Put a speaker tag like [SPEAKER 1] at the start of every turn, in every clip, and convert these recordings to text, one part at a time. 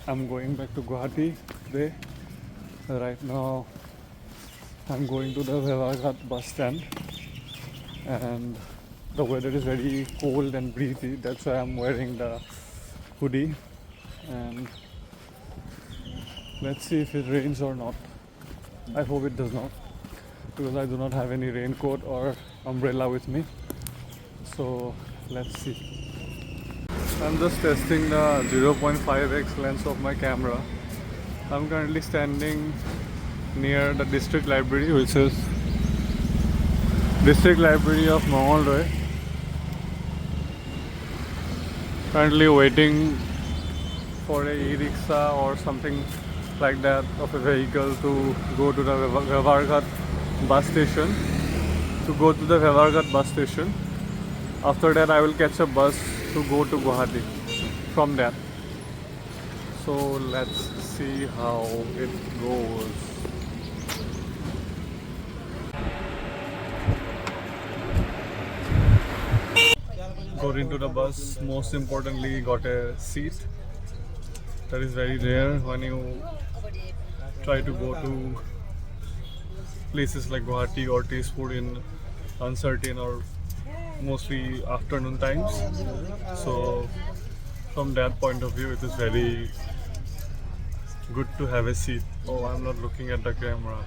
[SPEAKER 1] I'm going back to Guwahati today. Right now, I'm going to the Vevaghat bus stand, and the weather is very cold and breezy. That's why I'm wearing the hoodie. And let's see if it rains or not. I hope it does not, because I do not have any raincoat or umbrella with me. So let's see. I'm just testing the 0.5x lens of my camera. I'm currently standing near the district library, which is District Library of Mongoldoy. Currently waiting for a e-rickshaw or something like that of a vehicle to go to the Vevarghat bus station. After that, I will catch a bus to go to Guwahati from there. So let's see how it goes. Got into the bus. Most importantly, got a seat. That is very rare when you try to go to places like Guwahati or Tezpur in uncertain or mostly afternoon times. So from that point of view, it is very good to have a seat. Oh, I'm not looking at the camera.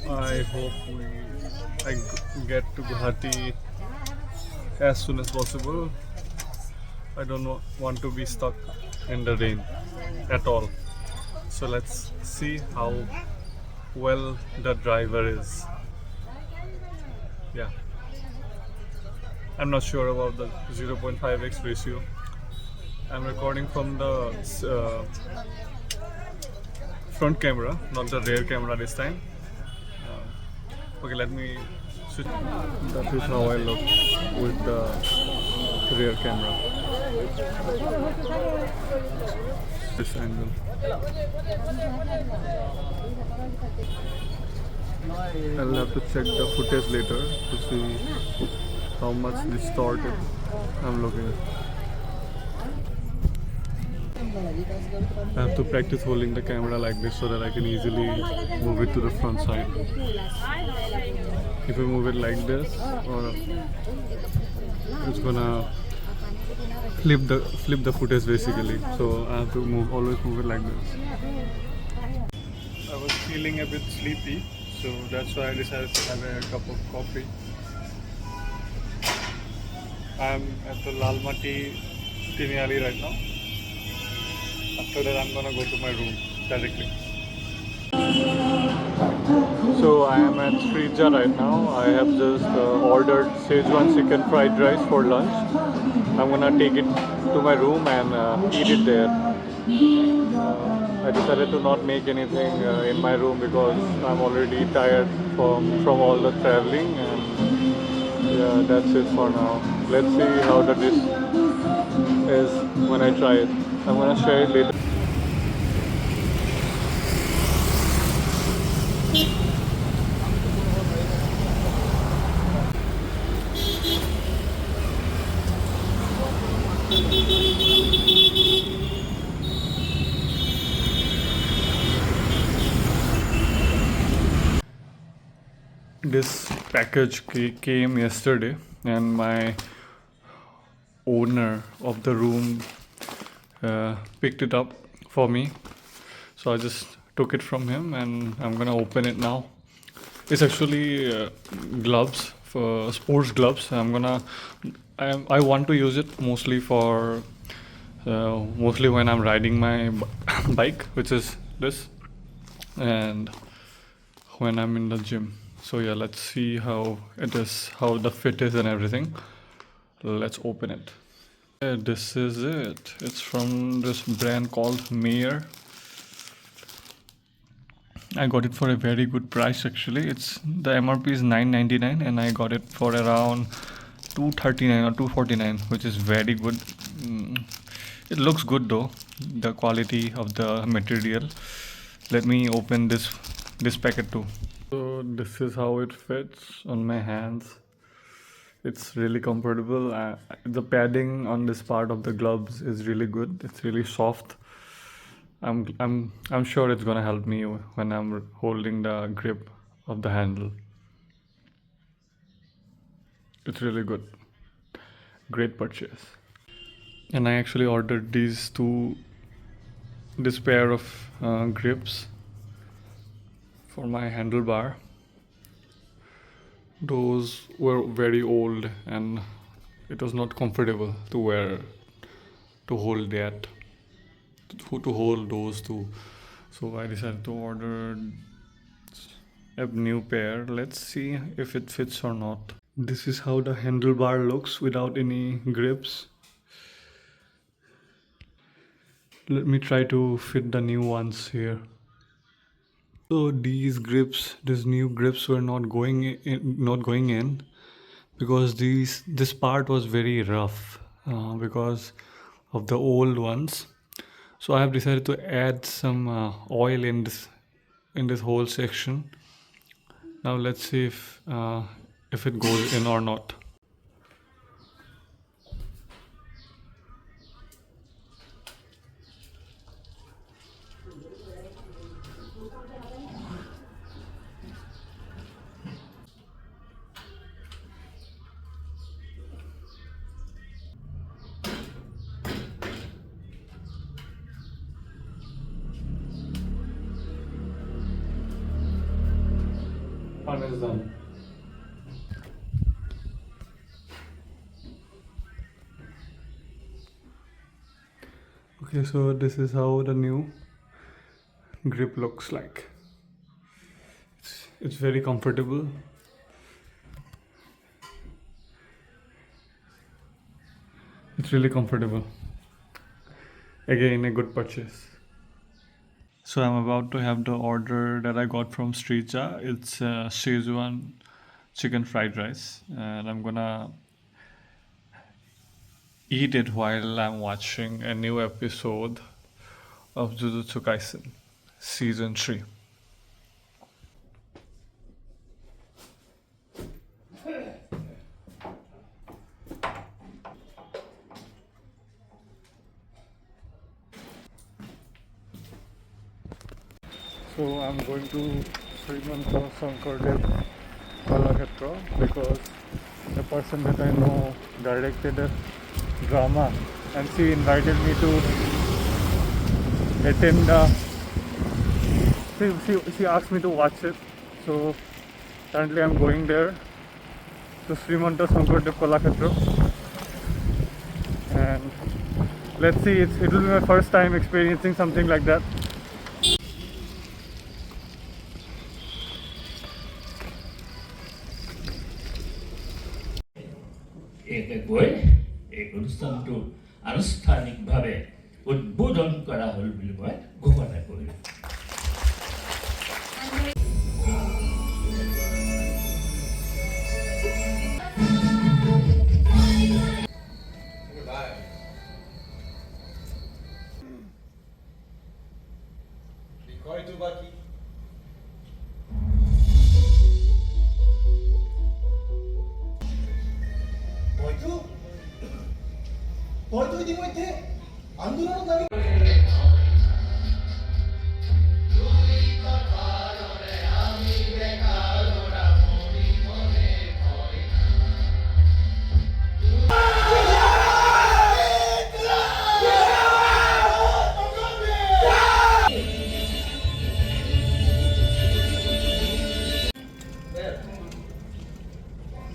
[SPEAKER 1] I hope I get to Guwahati as soon as possible. I don't want to be stuck in the rain at all. So let's see how well the driver is. Yeah. I'm not sure about the 0.5x ratio. I'm recording from the front camera, not the rear camera this time. Okay, let me switch. That is how I look with the rear camera. This angle. I'll have to check the footage later to see how much distorted I'm looking. I have to practice holding the camera like this so that I can easily move it to the front side. If I move it like this, or it's gonna flip the footage basically. So I have to always move it like this. I was feeling a bit sleepy, so that's why I decided to have a cup of coffee. I'm at the Lalmati Tiniali right now. After that, I'm gonna go to my room directly. So I am at Srija right now. I have just ordered Szechuan chicken fried rice for lunch. I'm gonna take it to my room and eat it there. I decided to not make anything in my room because I'm already tired from all the traveling, and yeah, that's it for now. Let's see how the dish is when I try it. I'm gonna share it later. This package came yesterday, and my owner of the room picked it up for me. So I just took it from him, and I'm gonna open it now. It's actually gloves, for sports gloves. I want to use it mostly for mostly when I'm riding my bike, which is this, and when I'm in the gym. So yeah, let's see how it is, how the fit is and everything. Let's open it. Yeah, this is it. It's from this brand called Mayer. I got it for a very good price actually. It's the MRP is $9.99 and I got it for around $2.39 or $2.49, which is very good. It looks good though, the quality of the material. Let me open this packet too. So this is how it fits on my hands. It's really comfortable. The padding on this part of the gloves is really good. It's really soft. I'm sure it's gonna help me when I'm holding the grip of the handle. It's really good. Great purchase. And I actually ordered this pair of grips for my handlebar. Those were very old and it was not comfortable to wear, to hold that, to hold those two. So I decided to order a new pair. Let's see if it fits or not. This is how the handlebar looks without any grips. Let me try to fit the new ones here. So these new grips were not going in because this part was very rough because of the old ones. So I have decided to add some oil in this whole section. Now let's see if it goes in or not. One is done. Okay, so this is how the new grip looks like. It's very comfortable. It's really comfortable. Again, a good purchase. So I'm about to have the order that I got from Srija. It's Szechuan chicken fried rice, and I'm gonna eat it while I'm watching a new episode of Jujutsu Kaisen, season 3. So I'm going to Srimanta Sankardev Kalakshetra because the person that I know directed a drama and she invited me to attend she asked me to watch it. So currently I'm going there to Srimanta Sankardev Kalakshetra and let's see, it will be my first time experiencing something like that.
[SPEAKER 2] একে গৈ এই অনুষ্ঠানটো আনুষ্ঠানিকভাৱে উদ্বোধন কৰা হ'ল বুলি মই ঘোষণা কৰিলোঁ।
[SPEAKER 3] বিষয়টো বা কি? হয়তো ইতিমধ্যে আন্দোলন দাবি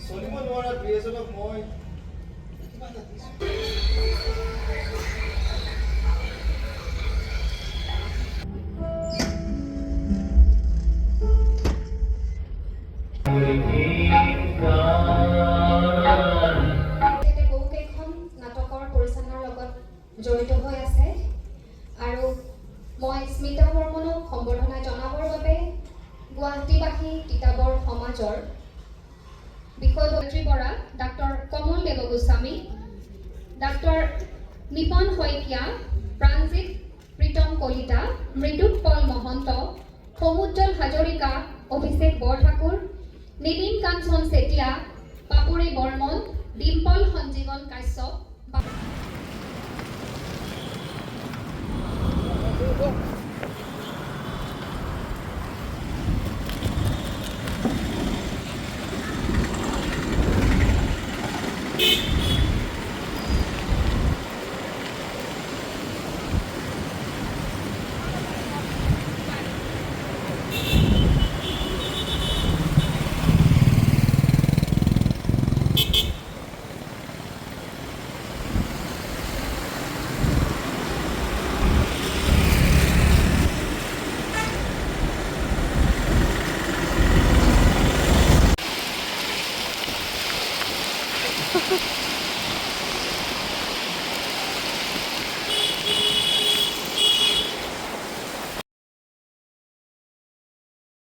[SPEAKER 3] চলিব নোৱাৰা বিএছএফক মই কিবা এটা দিছোঁ।
[SPEAKER 4] জড়িত হৈ আছে আৰু মই স্মিতা বৰ্মনক সম্বৰ্ধনা জনাবৰ বাবে গুৱাহাটীবাসী তিতাবৰ সমাজৰ বিষয়ববী বৰা, ডাক্তৰ কমল দেৱ গোস্বামী, ডাক্তৰ নিপন শইকীয়া, প্ৰাণজিৎ প্ৰীতম কলিতা, মৃদুৎপল মহন্ত, সমুজ্জ্বল হাজৰিকা, অভিষেক বৰঠাকুৰ, নীলিম কাঞ্চন চেতিয়া, পাপুৰি বৰ্মন, ডিম্পল সঞ্জীৱন কাশ্যপ।